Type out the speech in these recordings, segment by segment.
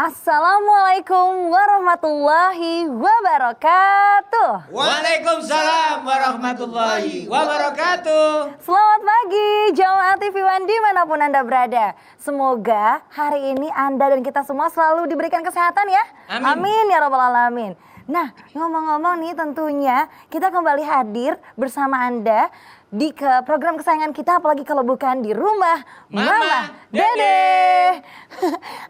Assalamualaikum warahmatullahi wabarakatuh. Waalaikumsalam warahmatullahi wabarakatuh. Selamat pagi Jamaah TV One dimanapun Anda berada. Semoga hari ini Anda dan kita semua selalu diberikan kesehatan ya. Amin ya rabbal alamin. Nah, ngomong-ngomong nih tentunya kita kembali hadir bersama Anda di program kesayangan kita, apalagi kalau bukan di rumah Mama Dede.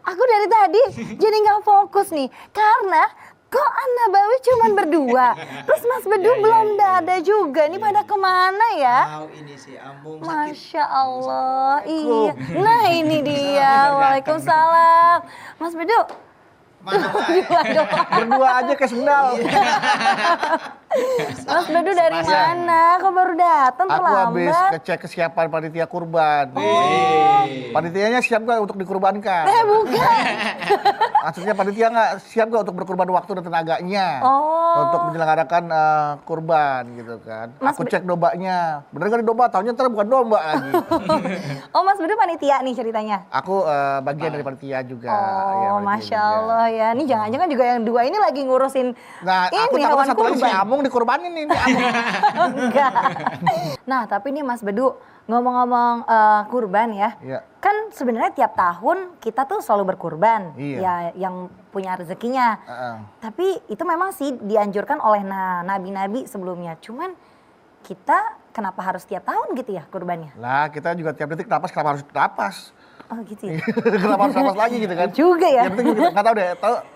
Aku dari tadi jadi nggak fokus nih karena kok Anda Bawi cuman berdua, terus Mas Bedu belum ada juga. Ini pada kemana ya? Ini si Ambung sakit. Masya Allah, iya. Nah ini dia, waalaikumsalam. Mas Bedu. Berdua aja kayak sendal. Mas Bedu dari mana? Kok baru datang Aku terlambat? habis ngecek kesiapan panitia kurban. Panitianya siap gak untuk dikurbankan? Bukan. Maksudnya panitia nggak siap gak untuk berkurban waktu dan tenaganya untuk menyelenggarakan kurban gitu kan? Aku cek dombanya, bener gak di domba? Taunya ntar bukan domba lagi. Oh Mas Bedu panitia nih ceritanya? Aku bagian dari panitia juga. Oh Masya Allah ya, ini jangan-jangan juga yang dua ini lagi ngurusin Nah, aku ini takut hewan satu lagi si kurban. Amung dikurbanin nih. Amung. Enggak. Nah tapi nih Mas Bedu, ngomong-ngomong kurban ya, kan sebenarnya tiap tahun kita tuh selalu berkurban, ya yang punya rezekinya. Tapi itu memang sih dianjurkan oleh nabi-nabi sebelumnya. Cuman kita kenapa harus tiap tahun gitu ya kurbannya? Lah kita juga tiap detik napas, kenapa harus napas? Oh gitu ya? Kenapa harus napas lagi gitu kan? Juga ya? Yang penting gitu, nggak tahu deh.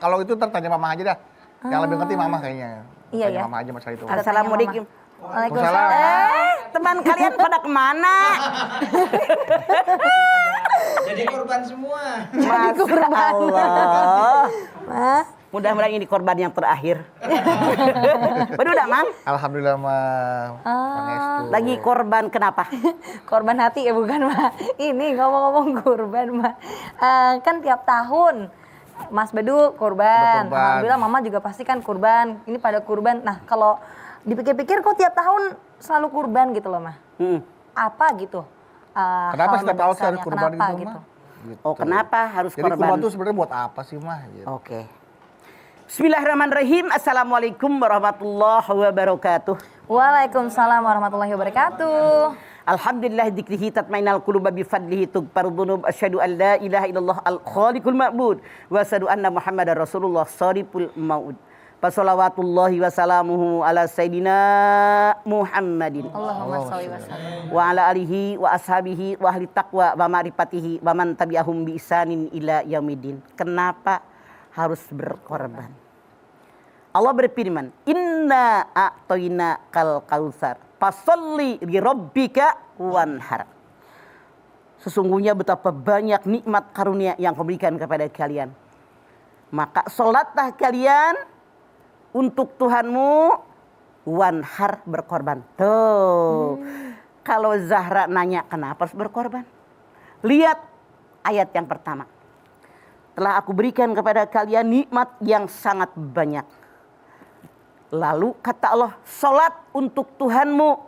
Kalau itu ntar tanya mama aja dah. Yang lebih ngerti mama kayaknya. Iya tanya ya. mama aja masalah itu. Assalamualaikum. Waalaikumsalam. Teman kalian pada kemana? Jadi korban semua. Masya Allah. Mas. Mudah-mudahan ini korban yang terakhir. Bener udah, Mang? Alhamdulillah, Mang. Pangestu. Lagi korban kenapa? Korban hati ya bukan Mbak. Ini ngomong-ngomong kurban Mbak. Kan tiap tahun Mas Bedu kurban. Alhamdulillah Mama juga pasti kan kurban. Ini pada kurban. Nah kalau dipikir-pikir kok tiap tahun selalu kurban gitu loh Mah. Apa gitu? Kenapa setiap tahun harus kurban kenapa, gitu, gitu? Mah? Gitu. Oh kenapa harus Jadi korban? kurban itu sebenarnya buat apa sih, Mah? Gitu. Oke. Bismillahirrahmanirrahim. Assalamualaikum warahmatullahi wabarakatuh. Waalaikumsalam warahmatullahi wabarakatuh. Alhamdulillah dzikrihi tatmainal quluba bi fadlihi tughfaru dzunub asyhadu an la ilaha illallah al khaliqul ma'bud wa asyhadu anna muhammadar rasulullah shariful maud. Fassalawatullahi wa salamuhu ala sayyidina Muhammadin Allahumma sholli wa sallim. wa ala alihi wa ashabihi wa ahli taqwa wa ma'rifatihi wa man tabi'ahum bi isanin ila yaumidin. Kenapa harus berkorban? Allah berfirman, "Inna a'toina kal kautsar, fasalli li rabbika wanhar." Sesungguhnya betapa banyak nikmat karunia yang Kau berikan kepada kalian. Maka sholatlah kalian untuk Tuhanmu, wanhar, berkorban. Tuh. Kalau Zahra nanya kenapa harus berkorban? Lihat ayat yang pertama. Telah aku berikan kepada kalian nikmat yang sangat banyak. Lalu kata Allah, sholat untuk Tuhanmu.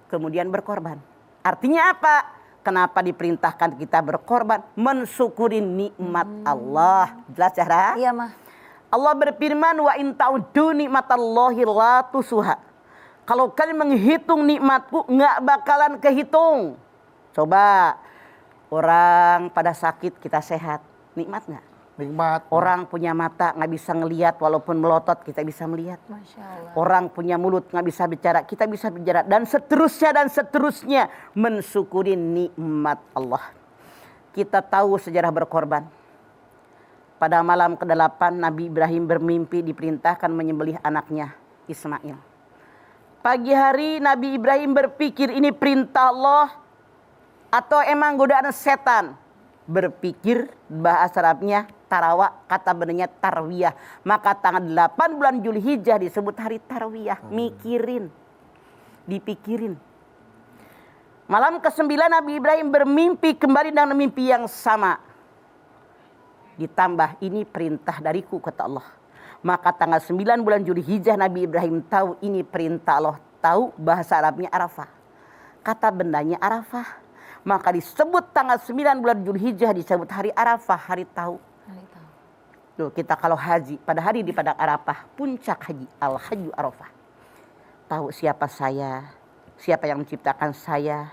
Kemudian berkorban. Artinya apa? Kenapa diperintahkan kita berkorban? Mensyukuri nikmat Allah. Jelas Zahra? Iya Mah. Allah berfirman, wa in ta'uddu nikmatallahi la tusuha. Kalau kalian menghitung nikmatku, nggak bakalan kehitung. Coba, orang pada sakit kita sehat. Nikmat nggak? Nikmat. Orang punya mata nggak bisa ngelihat walaupun melotot kita bisa melihat. Masya Allah. Orang punya mulut nggak bisa bicara kita bisa bicara dan seterusnya mensyukuri nikmat Allah. Kita tahu sejarah berkorban. Pada malam ke-8 Nabi Ibrahim bermimpi diperintahkan menyembelih anaknya Ismail. Pagi hari Nabi Ibrahim berpikir ini perintah Allah atau emang godaan setan. Berpikir bahasa Arabnya tarawa, kata benarnya tarwiyah. Maka tanggal 8 bulan Zulhijjah disebut hari tarwiyah. Mikirin, dipikirin. Malam ke-9 Nabi Ibrahim bermimpi kembali dengan mimpi yang sama. Ditambah ini perintah dariku kata Allah. Maka tanggal 9 bulan Zulhijjah Nabi Ibrahim tahu ini perintah Allah. Tahu bahasa Arabnya Arafah. Kata bendanya Arafah. Maka disebut tanggal 9 bulan Zulhijjah disebut hari Arafah, hari tahu. Tuh, kita kalau haji pada hari di Padang Arafah, puncak haji, Al-Hajju Arafah. Tahu siapa saya, siapa yang menciptakan saya,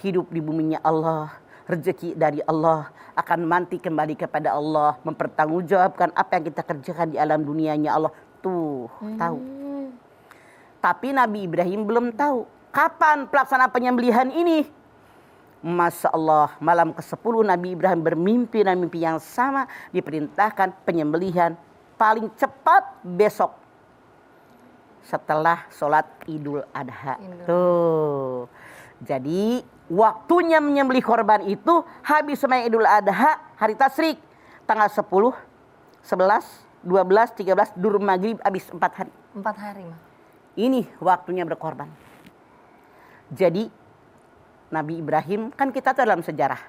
hidup di buminya Allah, rezeki dari Allah, akan mati kembali kepada Allah, mempertanggungjawabkan apa yang kita kerjakan di alam dunianya Allah. Tuh, tahu. Tapi Nabi Ibrahim belum tahu kapan pelaksanaan penyembelihan ini. Masya Allah, malam ke-10 Nabi Ibrahim bermimpi dan mimpi yang sama, diperintahkan penyembelihan paling cepat besok setelah sholat Idul Adha. Tuh. Jadi waktunya menyembelih korban itu habis sembahyang Idul Adha, hari tasyrik, tanggal 10, 11, 12, 13, dur maghrib habis 4 hari. 4 hari, Ma. Ini waktunya berkorban. Jadi Nabi Ibrahim, kan kita tuh dalam sejarah.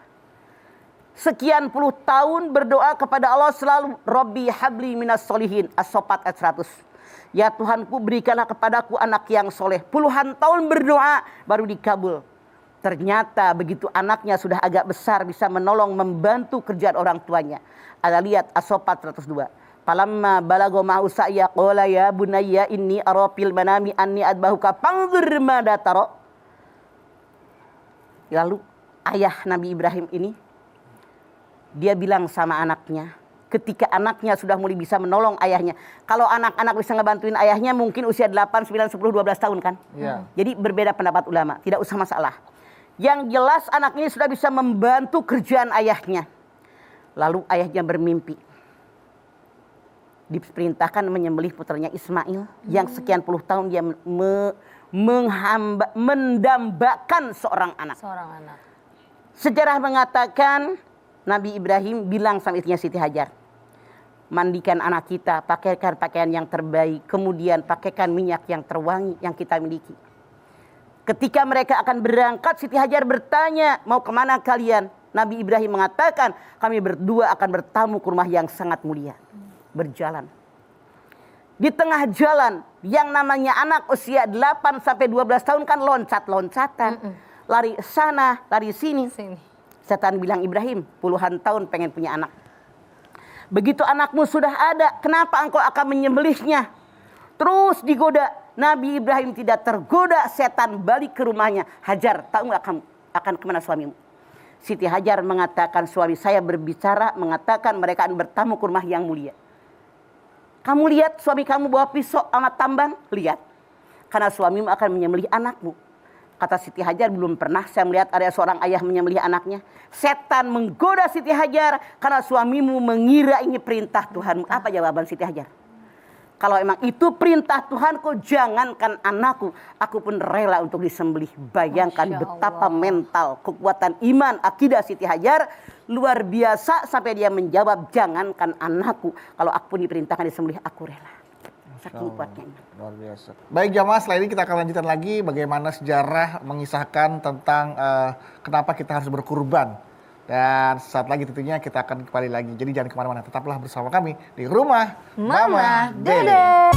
Sekian puluh tahun berdoa kepada Allah selalu. Rabbi habli minas solihin. As-Sofat ayat 100. Ya Tuhanku, berikanlah kepadaku anak yang soleh. Puluhan tahun berdoa baru dikabul. Ternyata begitu anaknya sudah agak besar, bisa menolong, membantu kerjaan orang tuanya. Ada lihat As-Sofat 102. Falamma balago ma'u sa'ya qala ya bunayya inni ara fil manami anni adbahuka fanzur mada tara. Lalu ayah Nabi Ibrahim ini, dia bilang sama anaknya, ketika anaknya sudah mulai bisa menolong ayahnya. Kalau anak-anak bisa ngebantuin ayahnya mungkin usia 8, 9, 10, 12 tahun kan. Iya. Jadi berbeda pendapat ulama, tidak usah masalah. Yang jelas anak ini sudah bisa membantu kerjaan ayahnya. Lalu ayahnya bermimpi. Diperintahkan menyembelih putranya Ismail yang sekian puluh tahun dia mendambakan seorang anak. Sejarah mengatakan Nabi Ibrahim bilang sama istrinya Siti Hajar, mandikan anak kita, pakaikan pakaian yang terbaik, kemudian pakaikan minyak yang terwangi yang kita miliki. Ketika mereka akan berangkat, Siti Hajar bertanya, mau kemana kalian? Nabi Ibrahim mengatakan, kami berdua akan bertamu ke rumah yang sangat mulia. Berjalan. Di tengah jalan, yang namanya anak usia 8 sampai 12 tahun kan loncat-loncatan. Lari sana, lari sini. Setan bilang, Ibrahim, puluhan tahun pengen punya anak. Begitu anakmu sudah ada, kenapa engkau akan menyembelihnya? Terus digoda. Nabi Ibrahim tidak tergoda, setan balik ke rumahnya. Hajar, tahu nggak kamu akan kemana suamimu? Siti Hajar mengatakan, suami saya berbicara, mengatakan mereka akan bertamu ke rumah yang mulia. Kamu lihat suami kamu bawa pisau sama tambang? Lihat. Karena suamimu akan menyembelih anakmu. Kata Siti Hajar, belum pernah saya melihat ada seorang ayah menyembelih anaknya. Setan menggoda Siti Hajar karena suamimu mengira ini perintah Tuhanmu. Apa jawaban Siti Hajar? Kalau emang itu perintah Tuhanku, jangankan anakku, aku pun rela untuk disembelih. Bayangkan betapa mental, kekuatan iman, akidah Siti Hajar luar biasa sampai dia menjawab, jangankan anakku, kalau aku pun diperintahkan disembelih, aku rela. Saking kuatnya. Luar biasa. Baik jamaah, setelah ini kita akan lanjutkan lagi bagaimana sejarah mengisahkan tentang kenapa kita harus berkurban. Dan saat lagi tentunya kita akan kembali lagi. Jadi jangan kemana-mana, tetaplah bersama kami di Rumah Mama Dede.